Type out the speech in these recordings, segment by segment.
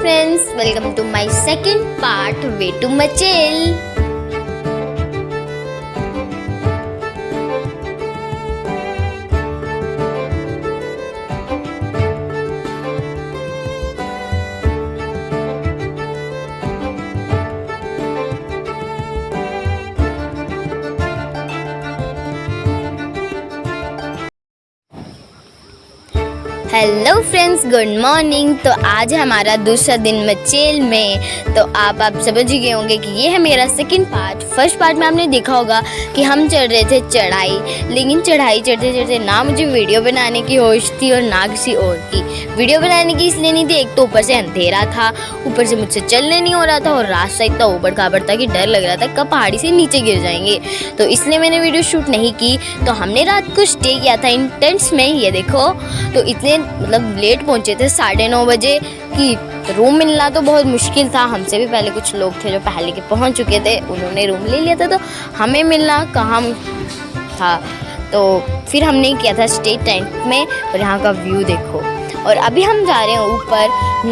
friends, welcome to my second part Way to Machel. Hello friends, good morning. तो आज है हमारा दूसरा दिन मचेल में। तो आप समझ ही गए होंगे कि ये है मेरा सेकंड पार्ट। फर्स्ट पार्ट में आपने देखा होगा कि हम चढ़ रहे थे चढ़ाई, लेकिन चढ़ाई चढ़ते चढ़ते ना मुझे वीडियो बनाने की होश थी और ना किसी और की। वीडियो बनाने की इसलिए नहीं थी, एक तो ऊपर से अंधेरा था, ऊपर से मुझसे चलने नहीं हो रहा था और रास्ता इतना ऊबड़ खाबड़ था कि डर लग रहा था कब पहाड़ी से नीचे गिर जाएंगे। तो इसलिए मैंने वीडियो शूट नहीं की। तो हमने रात को स्टे किया था इन टेंट्स में, ये देखो। तो इतने लेट पहुंचे थे 9:30 बजे कि रूम मिलना तो बहुत मुश्किल था। हमसे भी पहले कुछ लोग थे जो पहले के पहुंच चुके थे, उन्होंने रूम ले लिया था, तो हमें मिलना कहाँ था। तो फिर हमने किया था स्टे टेंट में और यहाँ का व्यू देखो। और अभी हम जा रहे हैं ऊपर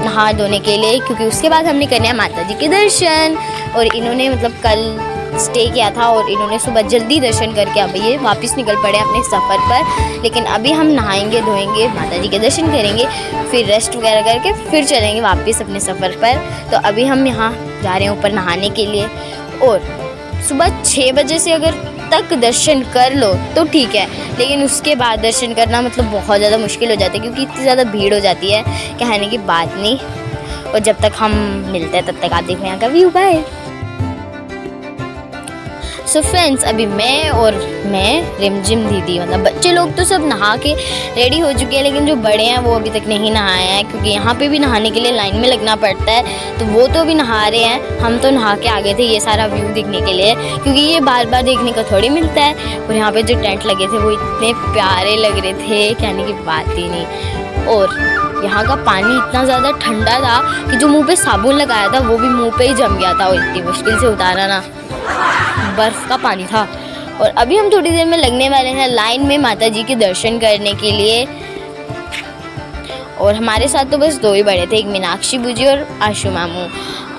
नहा धोने के लिए, क्योंकि उसके बाद हमने करने हैं माता जी के दर्शन। और इन्होंने कल स्टे किया था और इन्होंने सुबह जल्दी दर्शन करके अब ये वापस निकल पड़े अपने सफ़र पर। लेकिन अभी हम नहाएंगे धोएंगे, माता जी के दर्शन करेंगे, फिर रेस्ट वगैरह करके फिर चलेंगे वापस अपने सफ़र पर। तो अभी हम यहाँ जा रहे हैं ऊपर नहाने के लिए। और सुबह 6 बजे से अगर तक दर्शन कर लो तो ठीक है, लेकिन उसके बाद दर्शन करना बहुत ज़्यादा मुश्किल हो जाता है, क्योंकि इतनी ज़्यादा भीड़ हो जाती है, कहने की बात नहीं। और जब तक हम मिलते हैं तब तक आप देखो यहाँ का व्यू। बाय। सो फ्रेंड्स, अभी मैं रिमझिम दीदी बच्चे लोग तो सब नहा के रेडी हो चुके हैं, लेकिन जो बड़े हैं वो अभी तक नहीं नहाए हैं, क्योंकि यहाँ पे भी नहाने के लिए लाइन में लगना पड़ता है। तो वो तो अभी नहा रहे हैं, हम तो नहा के आ गए थे ये सारा व्यू देखने के लिए, क्योंकि ये बार बार देखने का थोड़ी मिलता है। और यहाँ पे जो टेंट लगे थे वो इतने प्यारे लग रहे थे, कहने की बात ही नहीं। और यहाँ का पानी इतना ज़्यादा ठंडा था कि जो मुँह पे साबुन लगाया था वो भी मुँह पे ही जम गया था, और इतनी मुश्किल से उतारा ना, बर्फ़ का पानी था। और अभी हम थोड़ी देर में लगने वाले हैं लाइन में माता जी के दर्शन करने के लिए। और हमारे साथ तो बस 2 ही बड़े थे, एक मीनाक्षी बूजी और आशु मामू।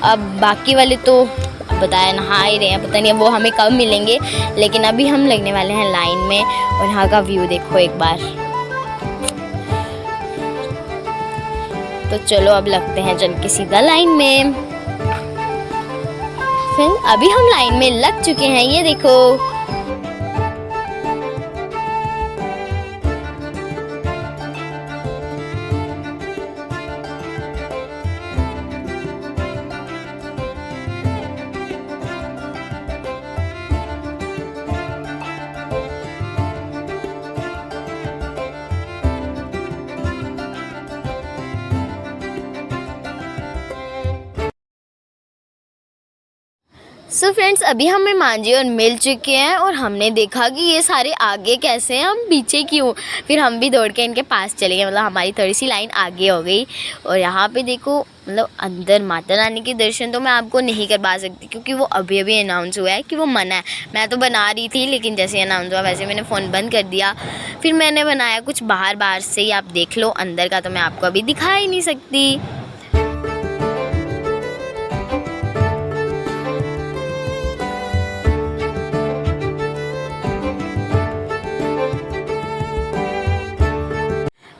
अब बाकी वाले तो बताया नहा ही रहे हैं, पता नहीं वो हमें कब मिलेंगे। लेकिन अभी हम लगने वाले हैं लाइन में। और यहाँ का व्यू देखो एक बार। तो चलो अब लगते हैं चल के सीधा लाइन में। फिर अभी हम लाइन में लग चुके हैं, ये देखो। सो फ्रेंड्स, अभी हमें मांझी और मिल चुके हैं और हमने देखा कि ये सारे आगे कैसे हैं, हम पीछे क्यों। फिर हम भी दौड़ के इनके पास चले गए, हमारी थोड़ी सी लाइन आगे हो गई। और यहाँ पे देखो अंदर माता रानी के दर्शन तो मैं आपको नहीं करवा सकती, क्योंकि वो अभी अभी अनाउंस हुआ है कि वो मना है। मैं तो बना रही थी, लेकिन जैसे अनाउंस हुआ वैसे मैंने फ़ोन बंद कर दिया। फिर मैंने बनाया कुछ बाहर से ही, आप देख लो। अंदर का तो मैं आपको अभी दिखा ही नहीं सकती।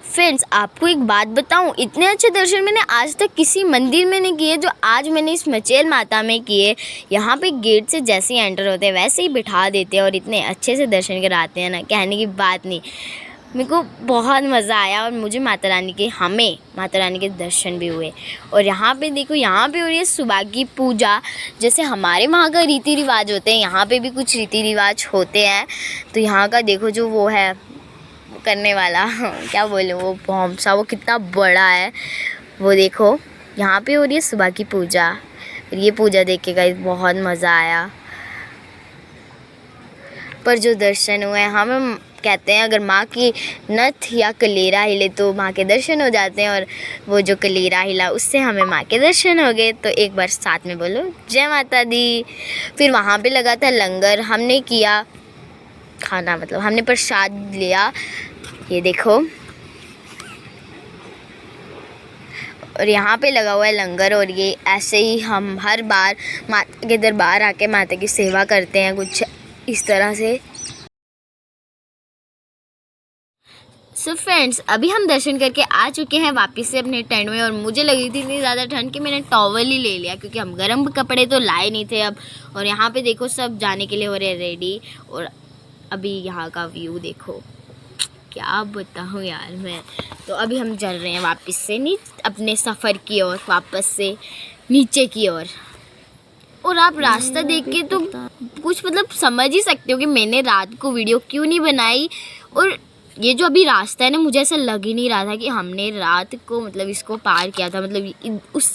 फ्रेंड्स, आपको एक बात बताऊं, इतने अच्छे दर्शन मैंने आज तक किसी मंदिर में नहीं किए जो आज मैंने इस मचेल माता में किए। यहाँ पे गेट से जैसे ही एंटर होते हैं वैसे ही बिठा देते हैं और इतने अच्छे से दर्शन कराते हैं ना, कहने की बात नहीं। मेरे को बहुत मज़ा आया और मुझे हमें माता रानी के दर्शन भी हुए। और यहाँ पे देखो, यहाँ पे हो रही है सुबह की पूजा। जैसे हमारे वहाँ का रीति रिवाज होते हैं, यहाँ पे भी कुछ रीति रिवाज होते हैं। तो यहाँ का देखो जो वो है करने वाला क्या बोलूँ, वो बॉम्ब सा, वो कितना बड़ा है वो देखो। यहाँ पे हो रही है सुबह की पूजा। और ये पूजा देख के गाइस बहुत मज़ा आया। पर जो दर्शन हुए, हम कहते हैं अगर माँ की नथ या कलेरा हिले तो माँ के दर्शन हो जाते हैं, और वो जो कलेरा हिला उससे हमें माँ के दर्शन हो गए। तो एक बार साथ में बोलो जय माता दी। फिर वहाँ पे लगा था लंगर, हमने किया खाना, हमने प्रसाद लिया, ये देखो। और यहाँ पे लगा हुआ है लंगर। और ये ऐसे ही हम हर बार माता के दरबार आके माता की सेवा करते हैं, कुछ इस तरह से। सो फ्रेंड्स, अभी हम दर्शन करके आ चुके हैं वापस से अपने टेंट में। और मुझे लगी थी इतनी ज़्यादा ठंड कि मैंने टॉवल ही ले लिया, क्योंकि हम गर्म कपड़े तो लाए नहीं थे अब। और यहाँ पे देखो सब जाने के लिए हो रहे हैं रेडी। और अभी यहाँ का व्यू देखो, क्या बताऊँ यार मैं। तो अभी हम चल रहे हैं वापस से अपने सफ़र की ओर, वापस से नीचे की ओर। और आप रास्ता देख के तो कुछ मतलब समझ ही सकते हो कि मैंने रात को वीडियो क्यों नहीं बनाई। और ये जो अभी रास्ता है ना, मुझे ऐसा लग ही नहीं रहा था कि हमने रात को मतलब इसको पार किया था। मतलब उस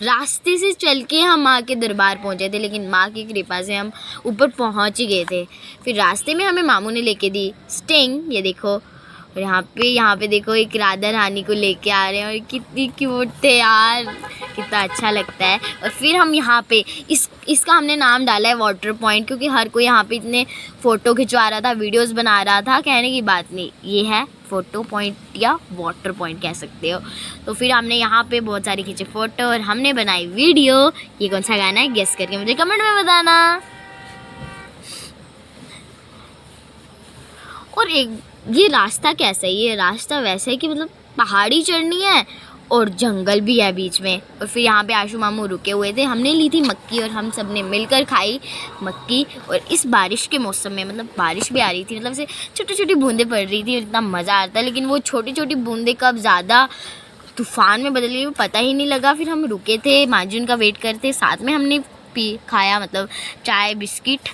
रास्ते से चल के हम माँ के दरबार पहुँचे थे, लेकिन माँ की कृपा से हम ऊपर पहुँच ही गए थे। फिर रास्ते में हमें मामू ने लेके दी स्टिंग, ये देखो। और यहाँ पे देखो एक राधा रानी को लेके आ रहे हैं, और कितनी क्यूट थे यार, कितना अच्छा लगता है। और फिर हम यहाँ पे इसका हमने नाम डाला है वाटर पॉइंट, क्योंकि हर कोई यहाँ पे इतने फ़ोटो खिंचवा रहा था, वीडियोस बना रहा था। कहने की बात नहीं, ये है फ़ोटो पॉइंट या वाटर पॉइंट कह सकते हो। तो फिर हमने यहाँ पे बहुत सारी खींचे फ़ोटो और हमने बनाई वीडियो। ये कौन सा गाना है गेस करके मुझे कमेंट में बताना। और ये रास्ता कैसा है, ये रास्ता वैसा है कि मतलब पहाड़ी चढ़नी है और जंगल भी है बीच में। और फिर यहाँ पे आशु मामू रुके हुए थे, हमने ली थी मक्की और हम सब ने मिलकर खाई मक्की। और इस बारिश के मौसम में, मतलब बारिश भी आ रही थी, मतलब से छोटी छोटी बूंदें पड़ रही थी, इतना मज़ा आता है। लेकिन वो छोटी छोटी बूंदें कब ज़्यादा तूफ़ान में बदल गई वो पता ही नहीं लगा। फिर हम रुके थे, माजून का वेट करते, साथ में हमने खाया मतलब चाय बिस्किट।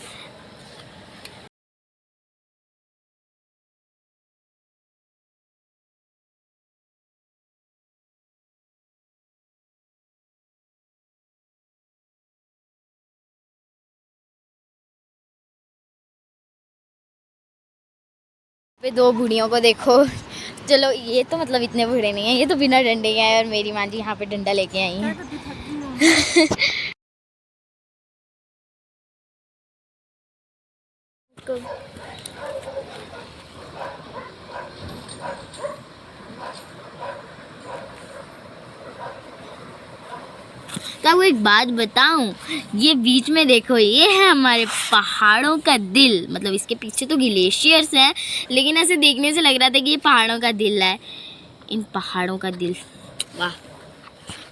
पे दो बूढ़ियों को देखो, चलो ये तो मतलब इतने बूढ़े नहीं हैं, ये तो बिना डंडे के आए। और मेरी माँ जी यहाँ पे डंडा लेके आई हैं। क्या वो एक बात बताऊं, ये बीच में देखो, ये है हमारे पहाड़ों का दिल। मतलब इसके पीछे तो ग्लेशियर्स हैं, लेकिन ऐसे देखने से लग रहा था कि ये पहाड़ों का दिल है। इन पहाड़ों का दिल, वाह।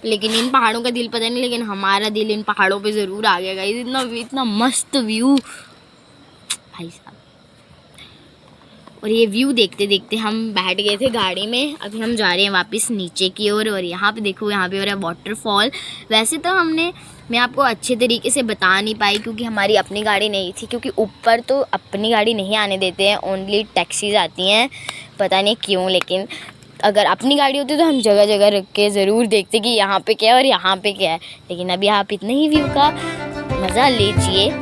लेकिन इन पहाड़ों का दिल पता नहीं, लेकिन हमारा दिल इन पहाड़ों पे ज़रूर आ गया गाइस। इतना इतना मस्त व्यू भाई साहब। और ये व्यू देखते देखते हम बैठ गए थे गाड़ी में। अभी हम जा रहे हैं वापस नीचे की ओर। और यहाँ पे देखो, यहाँ पे हो रहा है वाटरफॉल। वैसे तो मैं आपको अच्छे तरीके से बता नहीं पाई, क्योंकि हमारी अपनी गाड़ी नहीं थी, क्योंकि ऊपर तो अपनी गाड़ी नहीं आने देते हैं, ओनली टैक्सीज़ आती हैं, पता नहीं क्यों। लेकिन अगर अपनी गाड़ी होती तो हम जगह जगह रख के ज़रूर देखते कि यहाँ पे क्या है और यहाँ पे क्या है। लेकिन अभी आप इतने ही व्यू का मज़ा लीजिए।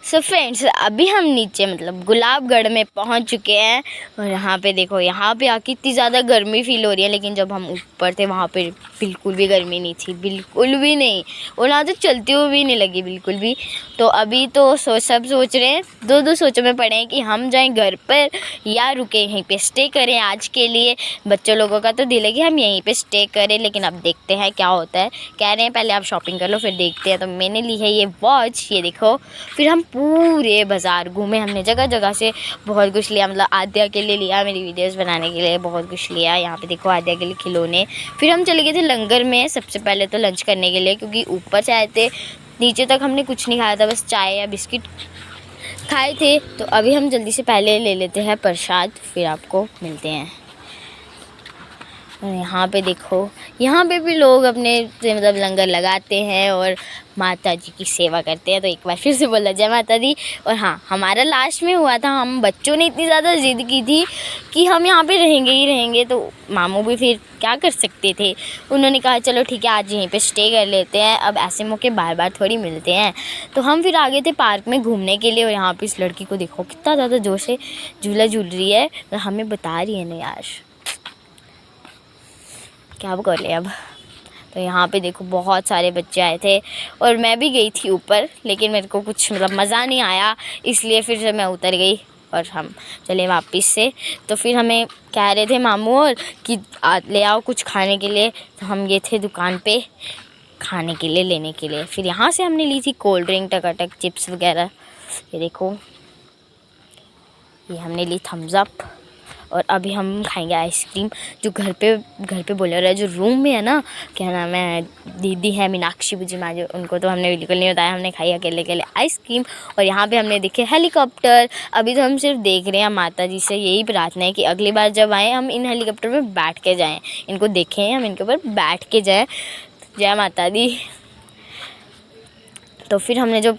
सो फ्रेंड्स, अभी हम नीचे मतलब गुलाबगढ़ में पहुंच चुके हैं। और यहाँ पे देखो, यहाँ पे आके इतनी ज़्यादा गर्मी फील हो रही है, लेकिन जब हम ऊपर थे वहाँ पे बिल्कुल भी गर्मी नहीं थी, बिल्कुल भी नहीं। और यहाँ तो चलती हुई भी नहीं लगी बिल्कुल भी। तो अभी तो सब सोच रहे हैं, दो सोचों में पड़े हैं कि हम जाएँ घर पर या रुके यहीं पर स्टे करें आज के लिए। बच्चों लोगों का तो दिल है कि हम यहीं पर स्टे करें, लेकिन अब देखते हैं क्या होता है। कह रहे हैं पहले आप शॉपिंग कर लो फिर देखते हैं। तो मैंने ली है ये वॉच, ये देखो। फिर हम पूरे बाज़ार घूमे, हमने जगह जगह से बहुत कुछ लिया। मतलब आद्या के लिए लिया, मेरी वीडियोस बनाने के लिए बहुत कुछ लिया। यहाँ पे देखो आद्या के लिए खिलौने। फिर हम चले गए थे लंगर में सबसे पहले तो लंच करने के लिए, क्योंकि ऊपर से आए थे, नीचे तक हमने कुछ नहीं खाया था, बस चाय या बिस्किट खाए थे। तो अभी हम जल्दी से पहले ले लेते हैं प्रसाद, फिर आपको मिलते हैं। और यहाँ पे देखो, यहाँ पे भी लोग अपने मतलब लंगर लगाते हैं और माता जी की सेवा करते हैं। तो एक बार फिर से बोला जय माता दी। और हाँ, हमारा लास्ट में हुआ था, हम बच्चों ने इतनी ज़्यादा ज़िद की थी कि हम यहाँ पे रहेंगे ही रहेंगे। तो मामू भी फिर क्या कर सकते थे, उन्होंने कहा चलो ठीक है आज यहीं पे स्टे कर लेते हैं, अब ऐसे मौके बार बार थोड़ी मिलते हैं। तो हम फिर आ गए थे पार्क में घूमने के लिए। और यहाँ पर इस लड़की को देखो कितना ज़्यादा जोर से झूला झूल रही है, तो हमें बता रही है ना यार, क्या अब कर ले अब। तो यहाँ पे देखो बहुत सारे बच्चे आए थे और मैं भी गई थी ऊपर, लेकिन मेरे को कुछ मतलब मज़ा नहीं आया, इसलिए फिर से मैं उतर गई और हम चले वापस से। तो फिर हमें कह रहे थे मामू और कि ले आओ कुछ खाने के लिए, तो हम गए थे दुकान पे खाने के लिए लेने के लिए। फिर यहाँ से हमने ली थी कोल्ड ड्रिंक, टकाटक, चिप्स वगैरह। ये देखो, ये हमने ली थम्स अप और अभी हम खाएंगे आइसक्रीम, जो घर पे बोले रहे, जो रूम में है ना, क्या नाम है, दीदी है मीनाक्षी बुजी माँ, जो उनको तो हमने बिल्कुल नहीं बताया, हमने खाई अकेले अकेले आइसक्रीम। और यहाँ पे हमने देखे हेलीकॉप्टर। अभी तो हम सिर्फ देख रहे हैं, माता जी से यही प्रार्थना है कि अगली बार जब आएँ हम इन हेलीकॉप्टर में बैठ के जाएँ, इनको देखें, हम इनके ऊपर बैठ के जाएँ। जय माता दी। तो फिर हमने जो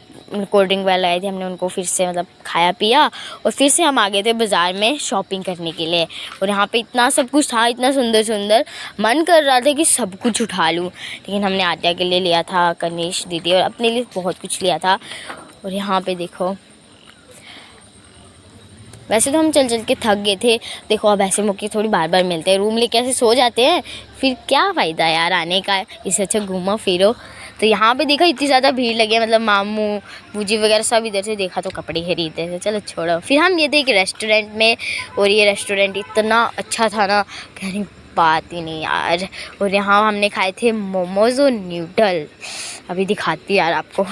कोल्ड ड्रिंक वाले आए थे, हमने उनको फिर से मतलब खाया पिया और फिर से हम आ गए थे बाज़ार में शॉपिंग करने के लिए। और यहाँ पे इतना सब कुछ था, इतना सुंदर सुंदर, मन कर रहा था कि सब कुछ उठा लूँ, लेकिन हमने आत्या के लिए लिया था, कनिश दीदी और अपने लिए बहुत कुछ लिया था। और यहाँ पे देखो, वैसे तो हम चल चल के थक गए थे, देखो अब ऐसे मौके थोड़ी बार बार मिलते हैं, रूम लेके ऐसे सो जाते हैं, फिर क्या फ़ायदा यार आने का, इससे अच्छा घूमो फिरो। तो यहाँ पे देखा इतनी ज़्यादा भीड़ लगी है, मतलब मामू बूजी वगैरह सब इधर से देखा तो कपड़े खरीदते थे, चलो छोड़ो। फिर हम ये थे एक रेस्टोरेंट में, और ये रेस्टोरेंट इतना अच्छा था ना, कहने बात ही नहीं यार। और यहाँ हमने खाए थे मोमोज़ और न्यूडल, अभी दिखाती यार आपको,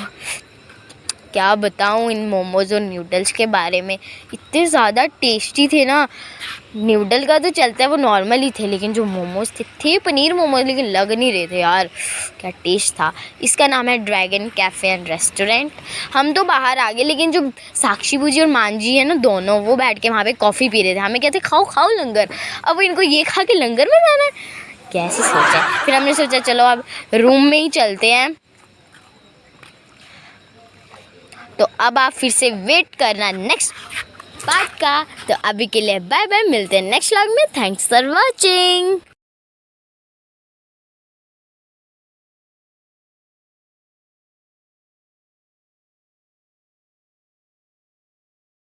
क्या बताऊँ इन मोमोज़ और न्यूडल्स के बारे में, इतने ज़्यादा टेस्टी थे ना। न्यूडल का तो चलता है, वो नॉर्मल ही थे, लेकिन जो मोमोज़ थे पनीर मोमोज़, लेकिन लग नहीं रहे थे यार, क्या टेस्ट था। इसका नाम है ड्रैगन कैफ़े एंड रेस्टोरेंट। हम तो बाहर आ गए, लेकिन जो साक्षी बूजी और मांझी है ना, दोनों वो बैठ के वहाँ पे कॉफ़ी पी रहे थे। हमें कहते खाओ खाओ लंगर, अब इनको ये खा के लंगर में जाना है, कैसे सोचा। फिर हमने सोचा चलो अब रूम में ही चलते हैं। तो अब आप फिर से वेट करना नेक्स्ट पार्ट का। तो अभी के लिए बाय बाय, मिलते हैं नेक्स्ट व्लॉग में। Thanks for watching.